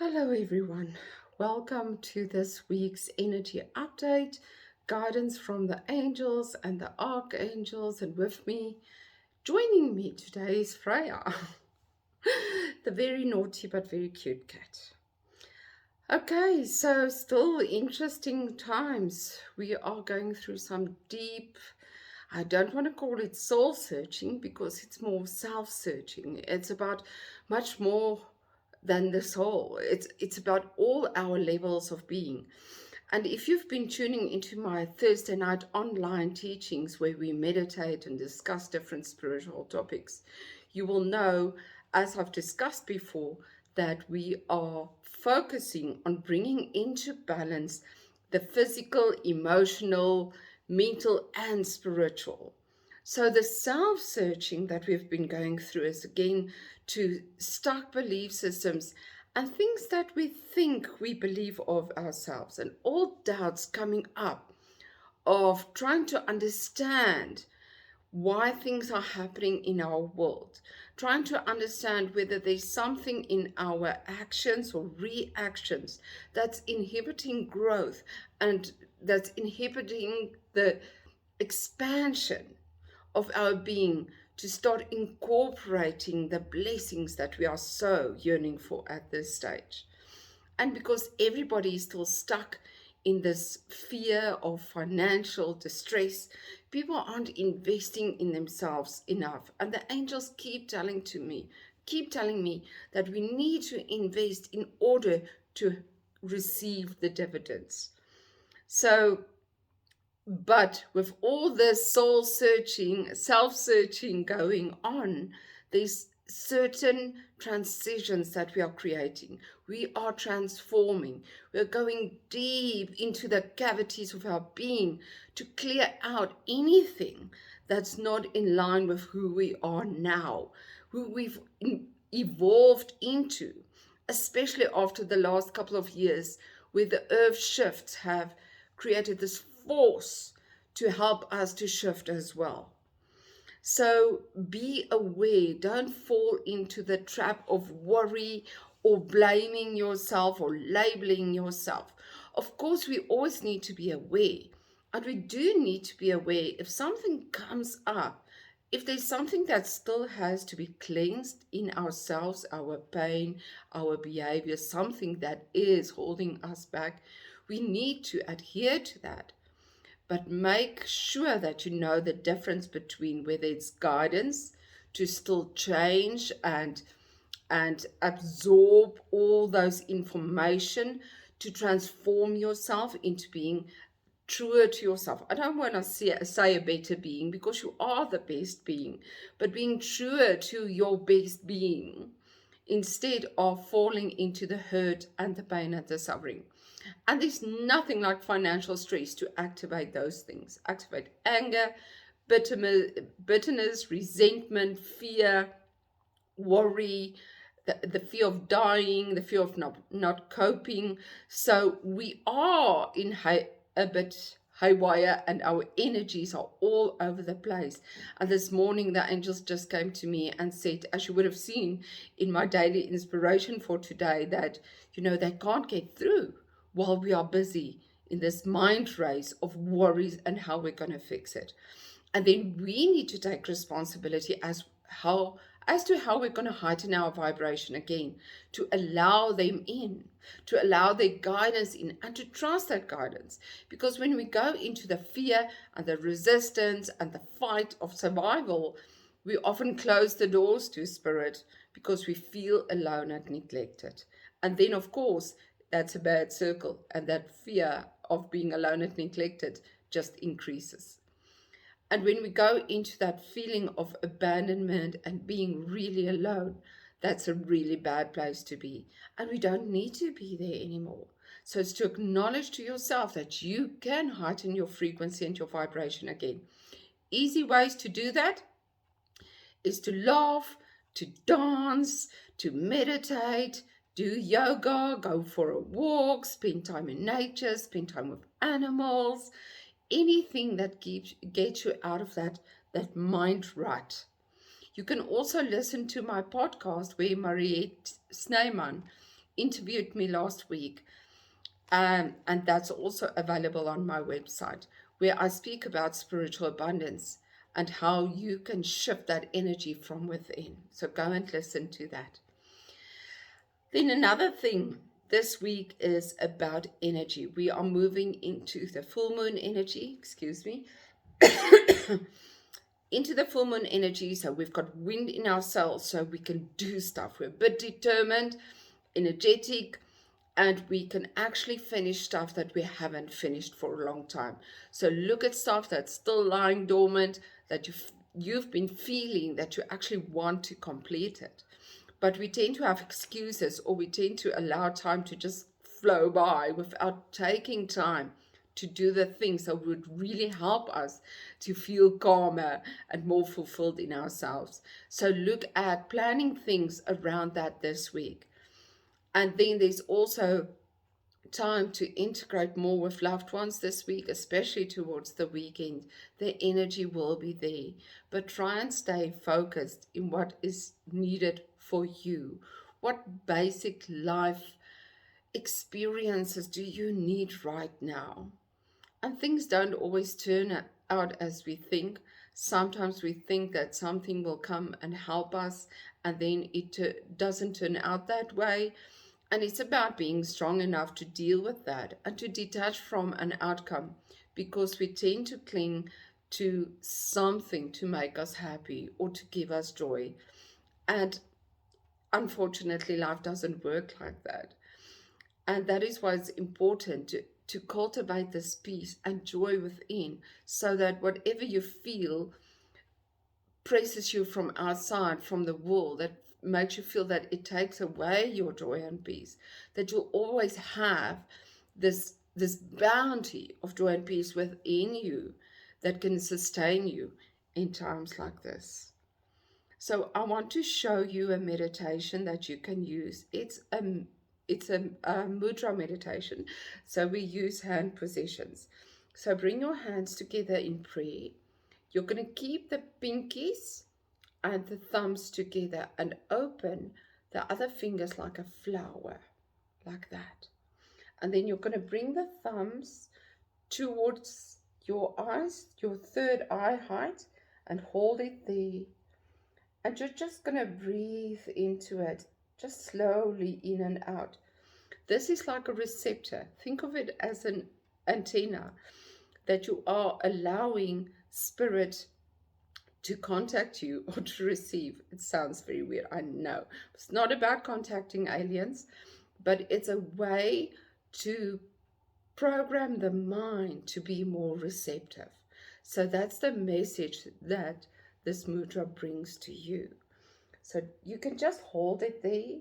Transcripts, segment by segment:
Hello, everyone. Welcome to this week's energy update, guidance from the angels and the archangels. And with me, joining me today is Freya, the very naughty but very cute cat. Okay, so still interesting times. We are going through some deep, I don't want to call it soul searching because it's more self searching. It's about much more than the soul. It's about all our levels of being. And if you've been tuning into my Thursday night online teachings where we meditate and discuss different spiritual topics, you will know, as I've discussed before, that we are focusing on bringing into balance the physical, emotional, mental, and spiritual. So, the self searching that we've been going through is again to stuck belief systems and things that we think we believe of ourselves, and all doubts coming up of trying to understand why things are happening in our world, trying to understand whether there's something in our actions or reactions that's inhibiting growth and that's inhibiting the expansion of our being to start incorporating the blessings that we are so yearning for at this stage. And because everybody is still stuck in this fear of financial distress, people aren't investing in themselves enough. And the angels keep telling me that we need to invest in order to receive the dividends. So, but with all this soul searching, self searching going on, there's certain transitions that we are creating. We are transforming. We're going deep into the cavities of our being to clear out anything that's not in line with who we are now, who we've evolved into, especially after the last couple of years where the earth shifts have created this force to help us to shift as well. So be aware, don't fall into the trap of worry or blaming yourself or labeling yourself. Of course, we always need to be aware, and we do need to be aware if something comes up, if there's something that still has to be cleansed in ourselves, our pain, our behavior, something that is holding us back, we need to adhere to that, but make sure that you know the difference between whether it's guidance to still change and absorb all those information to transform yourself into being truer to yourself. I don't want to say a better being because you are the best being, but being truer to your best being instead of falling into the hurt and the pain and the suffering. And there's nothing like financial stress to activate those things. Activate anger, bitterness, resentment, fear, worry, the fear of dying, the fear of not coping. So we are in a bit haywire and our energies are all over the place. And this morning the angels just came to me and said, as you would have seen in my daily inspiration for today, that they can't get through while we are busy in this mind race of worries and how we're going to fix it. And then we need to take responsibility as to how we're going to heighten our vibration again, to allow them in, to allow their guidance in, and to trust that guidance. Because when we go into the fear and the resistance and the fight of survival, we often close the doors to spirit because we feel alone and neglected. And then, of course, that's a bad circle, and that fear of being alone and neglected just increases. And when we go into that feeling of abandonment and being really alone, that's a really bad place to be. And we don't need to be there anymore. So it's to acknowledge to yourself that you can heighten your frequency and your vibration again. Easy ways to do that is to laugh, to dance, to meditate, do yoga, go for a walk, spend time in nature, spend time with animals, anything that gets you out of that mind rut. You can also listen to my podcast where Mariette Snyman interviewed me last week, and that's also available on my website, where I speak about spiritual abundance and how you can shift that energy from within. So go and listen to that. Then another thing this week is about energy. We are moving into the full moon energy, excuse me, into the full moon energy. So we've got wind in our cells, so we can do stuff. We're a bit determined, energetic, and we can actually finish stuff that we haven't finished for a long time. So look at stuff that's still lying dormant, that you've been feeling that you actually want to complete it. But we tend to have excuses, or we tend to allow time to just flow by without taking time to do the things that would really help us to feel calmer and more fulfilled in ourselves. So look at planning things around that this week. And then there's also time to integrate more with loved ones this week, especially towards the weekend. The energy will be there, but try and stay focused in what is needed for you. What basic life experiences do you need right now? And things don't always turn out as we think. Sometimes we think that something will come and help us, and then it doesn't turn out that way. And it's about being strong enough to deal with that and to detach from an outcome, because we tend to cling to something to make us happy or to give us joy. And unfortunately, life doesn't work like that. And that is why it's important to cultivate this peace and joy within, so that whatever you feel presses you from outside, from the world, that makes you feel that it takes away your joy and peace, that you'll always have this bounty of joy and peace within you that can sustain you in times like this. So I want to show you a meditation that you can use. It's a mudra meditation. So we use hand positions. So bring your hands together in prayer. You're going to keep the pinkies and the thumbs together and open the other fingers like a flower, like that. And then you're going to bring the thumbs towards your eyes, your third eye height, and hold it there. And you're just going to breathe into it, just slowly in and out. This is like a receptor. Think of it as an antenna that you are allowing spirit to contact you or to receive. It sounds very weird, I know. It's not about contacting aliens, but it's a way to program the mind to be more receptive. So that's the message that this mudra brings to you. So you can just hold it there.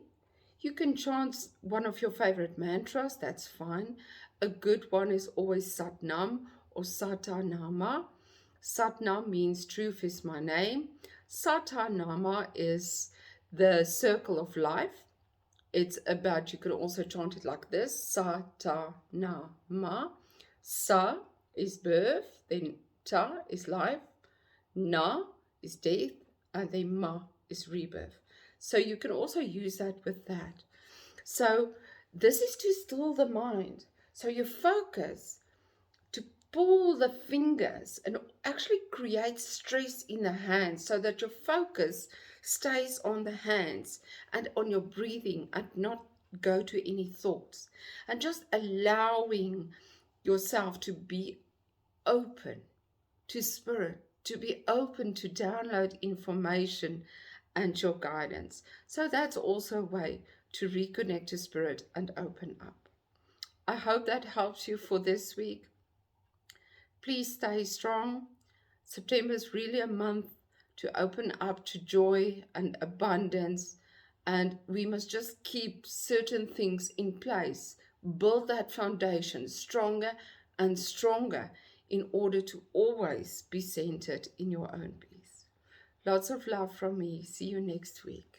You can chant one of your favorite mantras, that's fine. A good one is always Satnam or Satanama. Satnam means truth is my name. Satanama is the circle of life. It's about, you can also chant it like this, Satanama. Sa is birth, then ta is life, na is death, and then ma is rebirth. So you can also use that with that. So this is to still the mind. So you focus to pull the fingers and actually create stress in the hands, so that your focus stays on the hands and on your breathing and not go to any thoughts. And just allowing yourself to be open to spirit, to be open to download information and your guidance. So that's also a way to reconnect to spirit and open up. I hope that helps you for this week. Please stay strong. September is really a month to open up to joy and abundance, and we must just keep certain things in place, build that foundation stronger and stronger in order to always be centered in your own peace. Lots of love from me. See you next week.